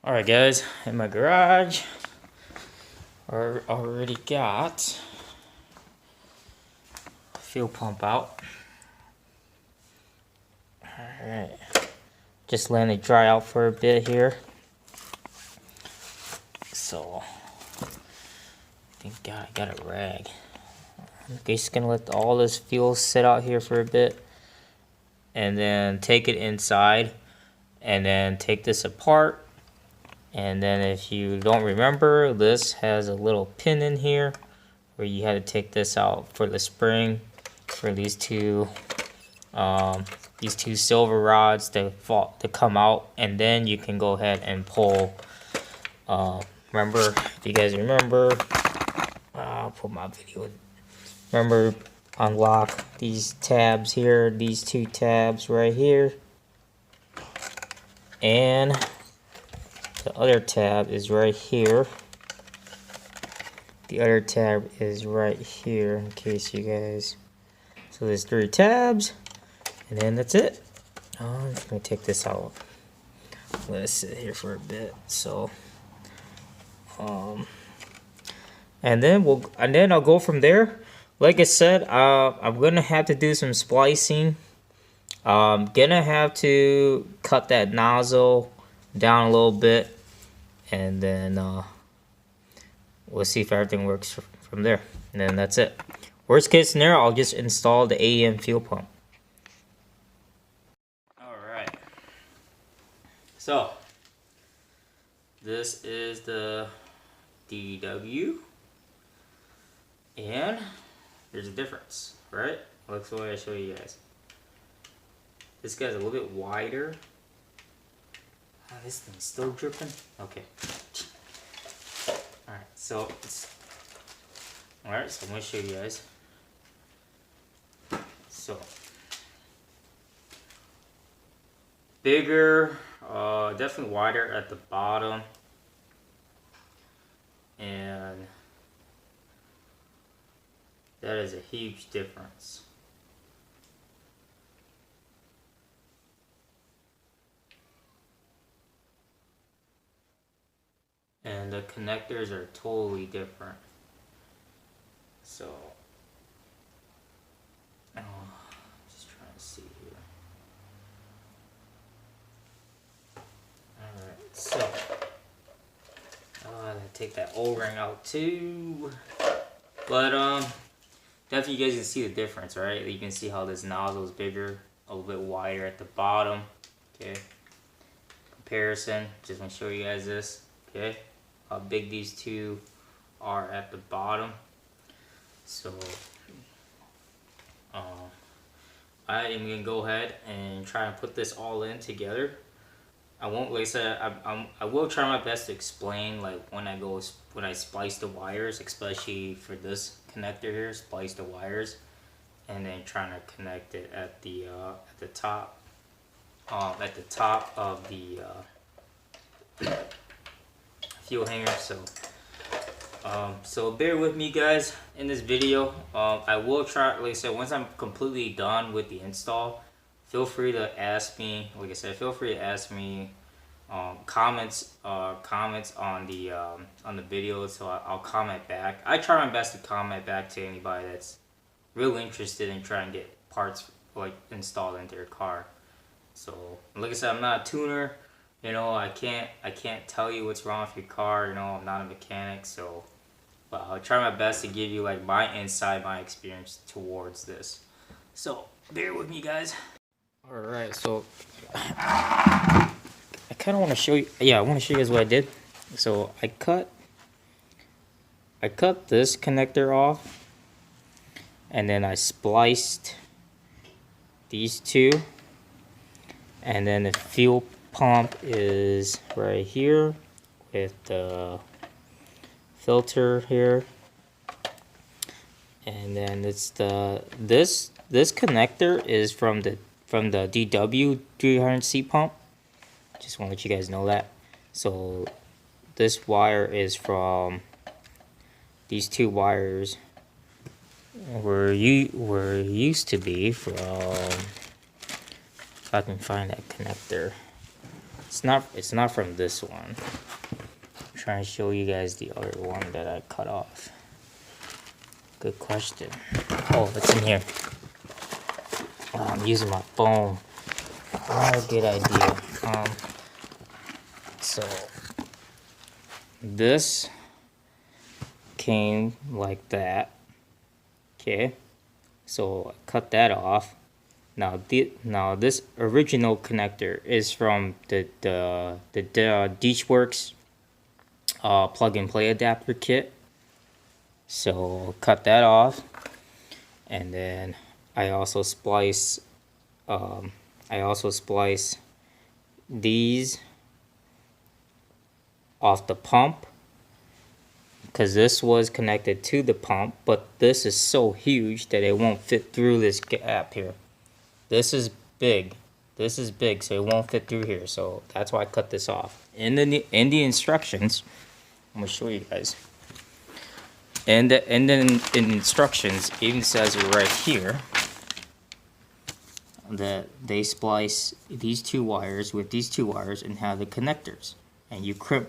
Alright guys, in my garage, I already got fuel pump out. Alright, just letting it dry out for a bit here. So, thank God I got a rag. I'm just gonna let all this fuel sit out here for a bit, and then take it inside, and then take this apart. And then if you don't remember, this has a little pin in here where you had to take this out for the spring for these two silver rods to come out, and then you can go ahead and pull. Remember, if you guys remember, I'll put my video in. Remember, unlock these tabs here, these two tabs right here, and the other tab is right here. The other tab is right here, in case you guys. So there's 3 tabs, and then that's it. I'm just gonna take this out. Let it sit here for a bit. So, and then I'll go from there. Like I said, I'm gonna have to do some splicing. I'm gonna have to cut that nozzle down a little bit, and then we'll see if everything works from there, and then that's it. Worst case scenario, I'll just install the AEM fuel pump. Alright, so this is the DW, and there's a difference, right? Looks the way I show you guys. This guy's a little bit wider. Oh, this thing's still dripping? Okay. Alright, so I'm gonna show you guys. So bigger, definitely wider at the bottom, and that is a huge difference. And the connectors are totally different. So, just trying to see here. Alright, so, I'm gonna take that O-ring out too. But, definitely you guys can see the difference, right? You can see how this nozzle is bigger, a little bit wider at the bottom. Okay. Comparison, just want to show you guys this. Okay. How big these two are at the bottom. So I am gonna go ahead and try and put this all in together. I won't, like I said, I will try my best to explain, like when I splice the wires, especially for this connector here, splice the wires, and then trying to connect it at the top of the fuel hanger. So bear with me guys in this video. I will try, like I said, once I'm completely done with the install, feel free to ask me, like I said, feel free to ask me comments on the video, so I'll comment back. I try my best to comment back to anybody that's really interested in trying to get parts like installed into their car. So like I said, I'm not a tuner. You know, I can't tell you what's wrong with your car. You know, I'm not a mechanic, so, but I'll try my best to give you like my insight, my experience towards this. So bear with me, guys. All right, so I kind of want to show you. Yeah, I want to show you guys what I did. So I cut this connector off, and then I spliced these two, and then the fuel pump is right here with the filter here, and then it's this connector is from the DW 300C pump. Just want to let you guys know that. So this wire is from, these two wires were used to be from, if I can find that connector. It's not from this one. I'm trying to show you guys the other one that I cut off. Good question. Oh, it's in here. Oh, I'm using my phone. Not a good idea. So this came like that. Okay, so I cut that off. Now this original connector is from the deathschwerks plug and play adapter kit. So cut that off, and then I also splice these off the pump, because this was connected to the pump, but this is so huge that it won't fit through this gap here. This is big, so it won't fit through here, so that's why I cut this off. In the instructions, I'm gonna show you guys. And then in instructions, it even says right here that they splice these two wires with these two wires and have the connectors, and you crimp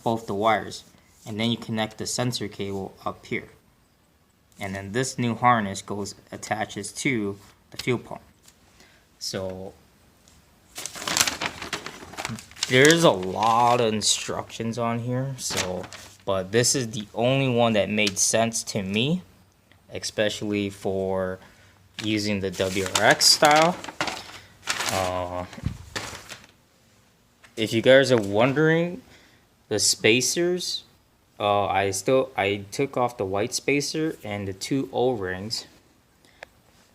both the wires, and then you connect the sensor cable up here, and then this new harness attaches to the fuel pump. So there's a lot of instructions on here, but this is the only one that made sense to me, especially for using the WRX style. If you guys are wondering, the spacers, I took off the white spacer and the two O-rings,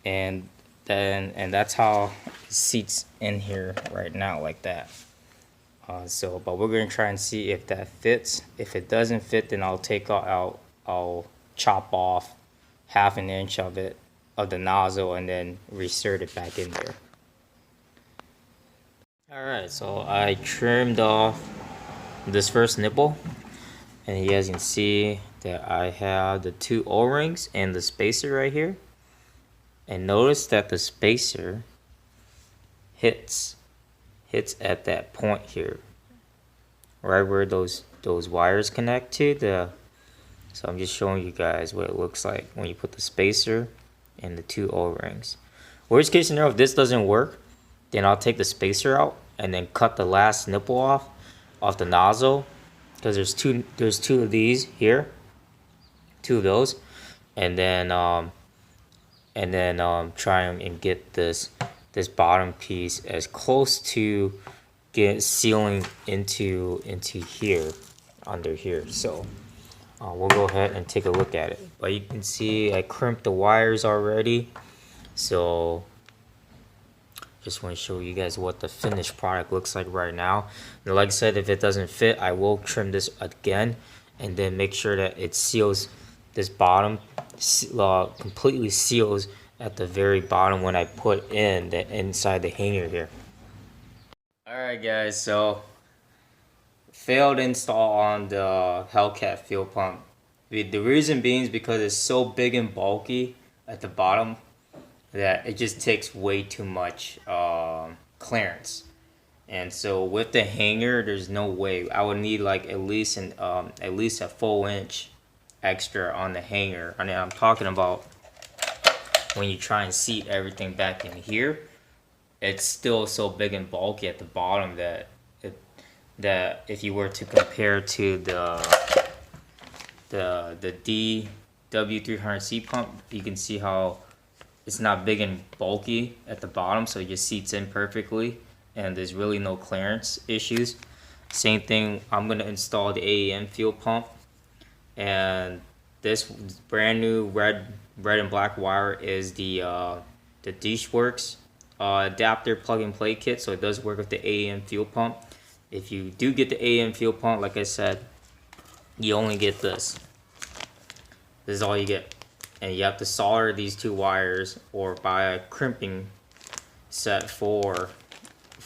and that's how it seats in here right now, like that. But we're gonna try and see if that fits. If it doesn't fit, then I'll chop off 1/2 inch of the nozzle and then reinsert it back in there. Alright, so I trimmed off this first nipple, and you guys can see that I have the two O-rings and the spacer right here. And notice that the spacer hits at that point here, right where those wires connect to. So I'm just showing you guys what it looks like when you put the spacer and the two O-rings. Worst case scenario, if this doesn't work, then I'll take the spacer out and then cut the last nipple off the nozzle, because there's two of these here, two of those, and then try and get this bottom piece as close to sealing into here, under here. So we'll go ahead and take a look at it. But you can see I crimped the wires already, so just want to show you guys what the finished product looks like right now. And like I said, if it doesn't fit, I will trim this again, and then make sure that it seals this bottom, completely seals at the very bottom when I put in the inside the hanger here. Alright guys, so failed install on the Hellcat fuel pump. The reason being is because it's so big and bulky at the bottom that it just takes way too much clearance. And so with the hanger, there's no way. I would need like at least a full inch extra on the hanger. I mean, I'm talking about when you try and seat everything back in here, it's still so big and bulky at the bottom that if you were to compare to the DW300C pump, you can see how it's not big and bulky at the bottom, so it just seats in perfectly, and there's really no clearance issues. Same thing, I'm going to install the AEM fuel pump, and this brand new red and black wire is the deathschwerks adapter plug and play kit, so it does work with the AEM fuel pump. If you do get the AEM fuel pump, like I said, you only get this. This is all you get, and you have to solder these two wires or buy a crimping set for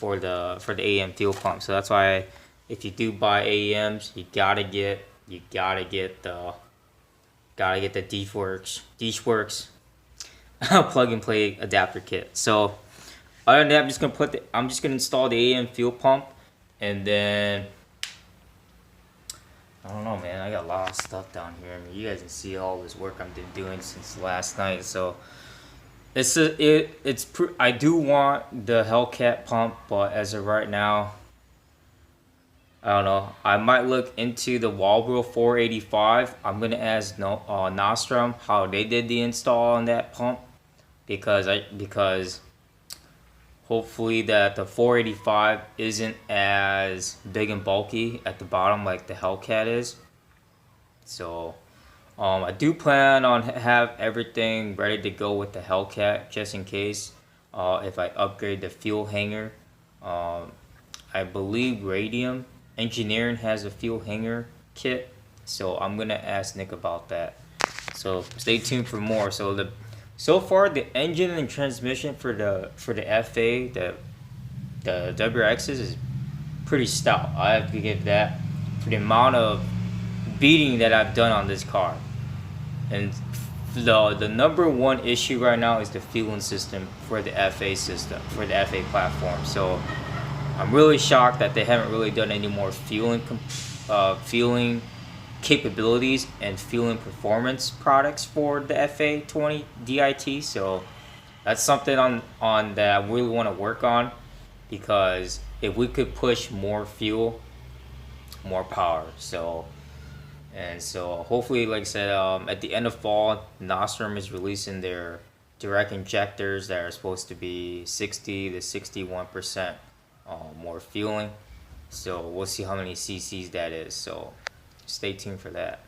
the AEM fuel pump. So that's why if you do buy AEMs, you gotta get the deathschwerks plug and play adapter kit. So other than that, I'm just gonna install the AEM fuel pump, and then I don't know, man. I got a lot of stuff down here. I mean, you guys can see all this work I've been doing since last night. So I do want the Hellcat pump, but as of right now, I don't know. I might look into the Walbro 485. I'm gonna ask Nostrum how they did the install on that pump, because hopefully that the 485 isn't as big and bulky at the bottom like the Hellcat is. So I do plan on have everything ready to go with the Hellcat just in case if I upgrade the fuel hanger. I believe Radium Engineering has a fuel hanger kit, so I'm gonna ask Nick about that. So stay tuned for more. So far the engine and transmission for the FA, the WRXs, is pretty stout. I have to give that for the amount of beating that I've done on this car. And the number one issue right now is the fueling system for the FA platform. So I'm really shocked that they haven't really done any more fueling capabilities and fueling performance products for the FA20 DIT. So that's something on that I really want to work on, because if we could push more fuel, more power. So hopefully, like I said, at the end of fall, Nostrum is releasing their direct injectors that are supposed to be 60 to 61% more fueling. So we'll see how many cc's that is. So stay tuned for that.